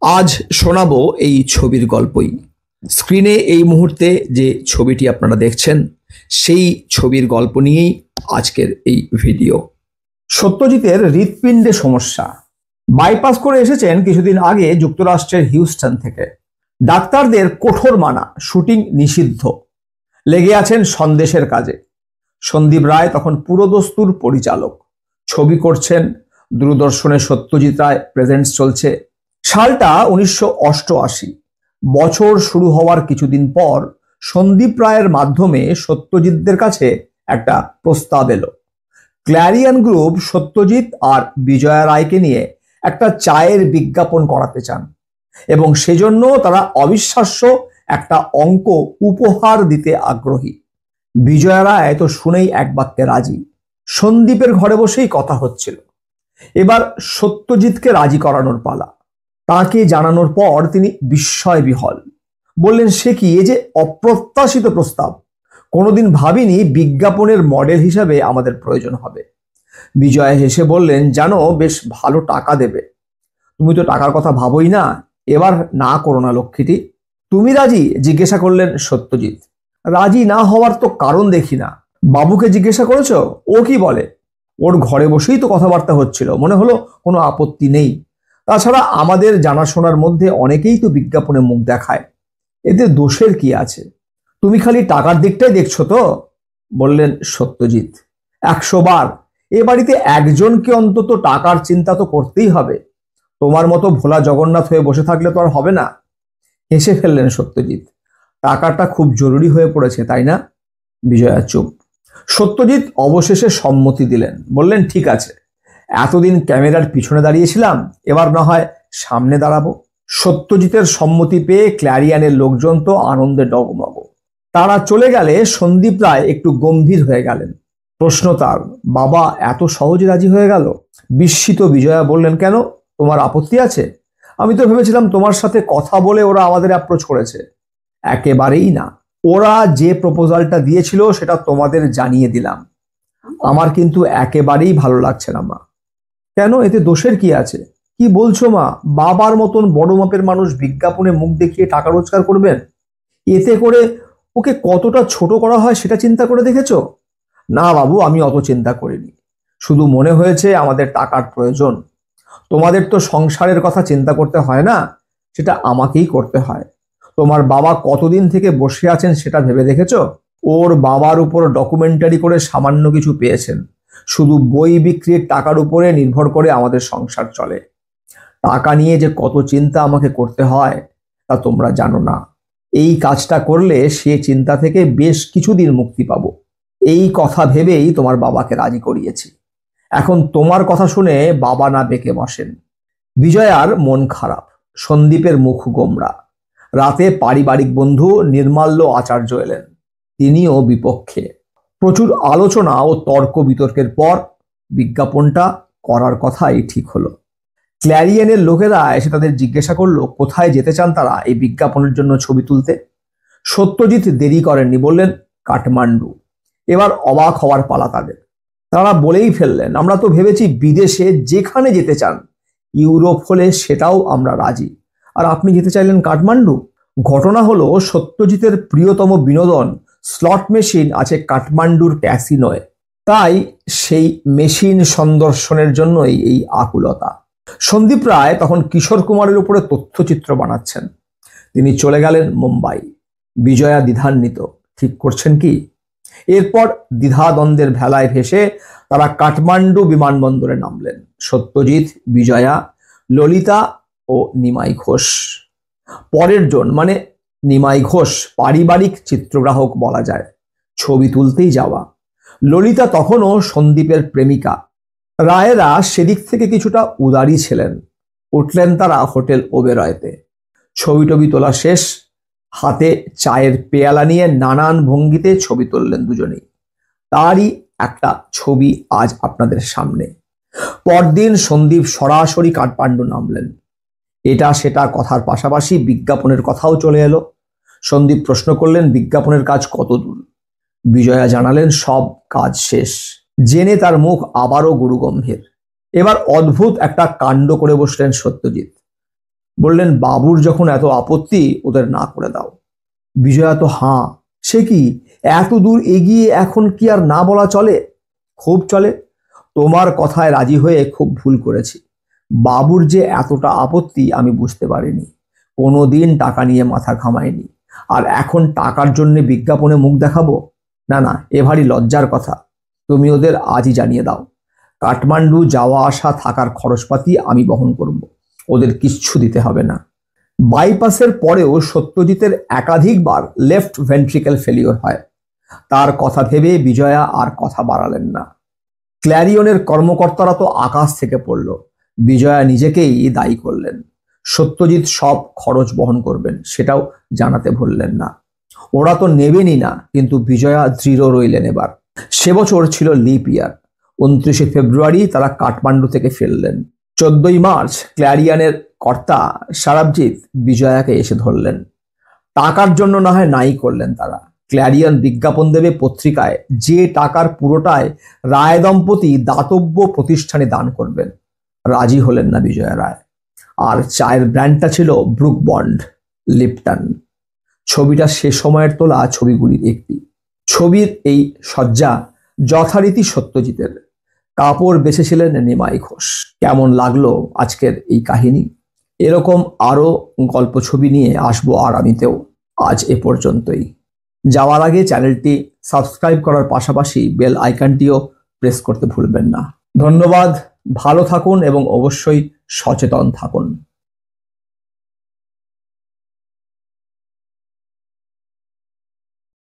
আজ শোনাবো এই ছবির গল্পই। স্ক্রিনে এই মুহূর্তে যে ছবিটি আপনারা দেখছেন সেই ছবির গল্প নিয়েই আজকের এই ভিডিও। সত্যজিতের হৃৎপিণ্ডে সমস্যা, বাইপাস করে এসেছেন কিছুদিন আগে যুক্তরাষ্ট্রের হিউস্টন থেকে। ডাক্তারদের কঠোর মানা, শুটিং নিষিদ্ধ, লেগে আছেন সন্দেশের কাজে। সন্দীপ রায় তখন পুরোদস্তুর পরিচালক, ছবি করছেন। দূরদর্শনে সত্যজিৎ রায় প্রেজেন্টস চলছে। সালটা 1988। বছর শুরু হওয়ার কিছুদিন পর সন্দীপ রায়ের মাধ্যমে সত্যজিৎদের কাছে একটা প্রস্তাব এলো। ক্ল্যারিয়ন গ্রুপ সত্যজিৎ আর বিজয়া রায়কে নিয়ে একটা চায়ের বিজ্ঞাপন করাতে চান এবং সেজন্য তারা অবিশ্বাস্য একটা অঙ্ক উপহার দিতে আগ্রহী। বিজয়া রায় তো শুনেই এক বাক্যে রাজি। সন্দীপের ঘরে বসেই কথা হচ্ছিল। এবার সত্যজিৎকে রাজি করানোর পালা। তাকে জানানোর পর তিনি বিস্ময় বিহল। বললেন, সে কি, এ যে অপ্রত্যাশিত প্রস্তাব! কোনোদিন ভাবিনি বিজ্ঞাপনের মডেল হিসাবে আমাদের প্রয়োজন হবে। বিজয় হেসে বললেন, জানো, বেশ ভালো টাকা দেবে। তুমি তো টাকার কথা ভাবোই না, এবার না করো না লক্ষ্মীটি। তুমি রাজি? জিজ্ঞাসা করলেন সত্যজিৎ। রাজি না হওয়ার তো কারণ দেখি না। বাবুকে জিজ্ঞাসা করেছো? ও কি বলে? ওর ঘরে বসেই তো কথাবার্তা হচ্ছিল, মনে হলো কোনো আপত্তি নেই। তাছাড়া আমাদের জানাশোনার মধ্যে অনেকেই তো বিজ্ঞাপনে মুখ দেখায়, এতে দোষের কি আছে? তুমি খালি টাকার দিকটাই দেখছো তো? বললেন সত্যজিৎ। 100 বার। এ বাড়িতে একজনকে অন্তত টাকার চিন্তা তো করতেই হবে। তোমার মতো ভোলা জগন্নাথ হয়ে বসে থাকলে তো আর হবে না। হেসে ফেললেন সত্যজিৎ। টাকাটা খুব জরুরি হয়ে পড়েছে, তাই না? বিজয়া চুপ। সত্যজিৎ অবশেষে সম্মতি দিলেন, বললেন, ঠিক আছে, এতদিন ক্যামেরার পিছনে দাঁড়িয়েছিলাম, এবার না হয় সামনে দাঁড়াবো। সত্যজিতের সম্মতি পেয়ে ক্ল্যারিয়ানের লোকজন তো আনন্দে ডগমগ। তারা চলে গেলে সন্দীপ রায় একটু গম্ভীর হয়ে গেলেন। প্রশ্ন তার, বাবা এত সহজে রাজি হয়ে গেল? বিস্মিত বিজয়া বললেন, কেন, তোমার আপত্তি আছে? আমি তো ভেবেছিলাম তোমার সাথে কথা বলে ওরা আমাদের অ্যাপ্রোচ করেছে। একেবারেই না। ওরা যে প্রপোজালটা দিয়েছিল সেটা তোমাদের জানিয়ে দিলাম। আমার কিন্তু একেবারেই ভালো লাগছে না মা। কেন, এতে দোষের কি আছে? কি বলছো মা? বাবার মতন বড় মাপের মানুষ বিজ্ঞাপনে মুখ দেখিয়ে টাকা রোজগার করবেন? এতে করে ওকে কতটা ছোট করা হয় সেটা চিন্তা করে দেখেছো? না বাবু, আমি অত চিন্তা করিনি। শুধু মনে হয়েছে আমাদের টাকার প্রয়োজন। তোমাদের তো সংসারের কথা চিন্তা করতে হয় না, সেটা আমাকেই করতে হয়। তোমার বাবা কতদিন থেকে বসে আছেন সেটা ভেবে দেখেছো? ওর বাবার উপর ডকুমেন্টারি করে সামান্য কিছু পেয়েছেন। শুধু বই বিক্রির টাকার উপরে নির্ভর করে আমাদের সংসার চলে। টাকা নিয়ে যে কত চিন্তা আমাকে করতে হয় তা তোমরা জানো না। এই কাজটা করলে সে চিন্তা থেকে বেশ কিছুদিন মুক্তি পাবো, এই কথা ভেবেই তোমার বাবাকে রাজি করিয়েছি। এখন তোমার কথা শুনে বাবা না বেঁকে বসেন। বিজয়ার মন খারাপ, সন্দীপের মুখ গোমরা। রাতে পারিবারিক বন্ধু নির্মাল্য আচার্য এলেন, তিনিও বিপক্ষে। প্রচুর আলোচনা ও তর্ক বিতর্কের পর বিজ্ঞাপনটা করার কথাই ঠিক হলো। ক্ল্যারিয়নের লোকেরা এসে তাদের জিজ্ঞাসা করলো কোথায় যেতে চান তারা এই বিজ্ঞাপনের জন্য ছবি তুলতে। সত্যজিৎ দেরি করেননি, বললেন, কাঠমান্ডু। এবার অবাক হওয়ার পালা তাদের। তারা বলেই ফেললেন, আমরা তো ভেবেছি বিদেশে যেখানে যেতে চান, ইউরোপ হলে সেটাও আমরা রাজি, আর আপনি যেতে চাইলেন কাঠমান্ডু। ঘটনা হলো, সত্যজিতের প্রিয়তম বিনোদন স্লট মেশিন আছে কাঠমান্ডুর ক্যাসিনোয়। তাই সেই মেশিন সন্দর্শনের জন্যই এই আকুলতা। সন্দীপ রায় তখন কিশোর কুমারের উপরে তথ্যচিত্র বানাচ্ছেন। তিনি চলে গেলেন মুম্বাই। বিজয়া দ্বিধান্বিত, ঠিক করছেন কি? এরপর দ্বিধাদ্বন্দ্বের ভেলায় ভেসে তারা কাঠমান্ডু বিমানবন্দরে নামলেন। সত্যজিৎ, বিজয়া, ললিতা ও নিমাই ঘোষ। পরের জন মানে নিমাই ঘোষ পারিবারিক চিত্রগ্রাহক বলা যায়, ছবি তুলতেই যাওয়া। ললিতা তখনও সন্দীপের প্রেমিকা। রায়েরা সেদিক থেকে কিছুটা উদারী ছিলেন। উঠলেন তারা হোটেল ওবেরয়তে। ছবি টবি তোলা শেষ। হাতে চায়ের পেয়ালা নিয়ে নানান ভঙ্গিতে ছবি তুললেন দুজনেই। তারই একটা ছবি আজ আপনাদের সামনে। পরদিন সন্দীপ সরাসরি কাঠমান্ডু নামলেন। এটা সেটা কথার পাশাপাশি বিজ্ঞাপনের কথাও চলে এলো। সন্দীপ প্রশ্ন করলেন, বিজ্ঞাপনের কাজ কত দূর? বিজয়া জানালেন, সব কাজ শেষ। জেনে তার মুখ আবারও গুরুগম্ভীর। এবার অদ্ভুত একটা কাণ্ড করে বসলেন সত্যজিৎ। বললেন, বাবুর যখন এত আপত্তি ওদের না করে দাও। বিজয়া তো হাঁ, সে কি এত দূর এগিয়ে এখন কি আর না বলা চলে? খুব চলে। তোমার কথায় রাজি হয়ে খুব ভুল করেছি। বাবুর যে এতটা আপত্তি আমি বুঝতে পারিনি। কোনোদিন টাকা নিয়ে মাথা ঘামায়নি, আর এখন টাকার জন্য বিজ্ঞাপনে মুখ দেখাবো? না না, এ ভারী লজ্জার কথা। তুমি ওদের আজই জানিয়ে দাও, কাঠমান্ডু যাওয়া আসা থাকার খরচপাতি আমি বহন করব, ওদের কিচ্ছু দিতে হবে না। বাইপাসের পরেও সত্যজিতের একাধিকবার লেফট ভেন্ট্রিকেল ফেলিওর হয়। তার কথা ভেবে বিজয়া আর কথা বাড়ালেন না। ক্ল্যারিয়নের কর্মকর্তারা তো আকাশ থেকে পড়ল, বিজয়া নিজেকেই দায়ী করলেন। সত্যজিৎ সব খরচ বহন করবেন সেটাও জানাতে ভুললেন না। ওরা তো নেবেনই না, কিন্তু বিজয়া দৃঢ় রইলেন এবার। সে বছর ছিল লিপ ইয়ার। 29শে ফেব্রুয়ারি তারা কাঠমান্ডু থেকে ফিরলেন। 14ই মার্চ ক্ল্যারিয়নের কর্তা সারাবজিৎ বিজয়াকে এসে ধরলেন। টাকার জন্য না হয় নাই করলেন তারা। ক্ল্যারিয়ন বিজ্ঞাপন দেবে পত্রিকায়, যে টাকার পুরোটাই রায় দম্পতি দাতব্য প্রতিষ্ঠানে দান করবেন। রাজি হলেন না বিজয়া রায়। আর চায়ের ব্র্যান্ডটা ছিল ব্রুক বন্ড, লিপটন। ছবিটা সে সময়ের তোলা ছবিগুলির একটি। ছবির এই সজ্জা যথারীতি সত্যজিতের। কাপড় বেছেছিলেন নিমাই ঘোষ। কেমন লাগলো আজকের এই কাহিনী? এরকম আরো গল্প ছবি নিয়ে আসবো আগামীতেও। আজ এ পর্যন্তই। যাওয়ার আগে চ্যানেলটি সাবস্ক্রাইব করার পাশাপাশি বেল আইকনটিও প্রেস করতে ভুলবেন না। ধন্যবাদ, ভালো থাকুন এবং অবশ্যই সচেতন থাকুন।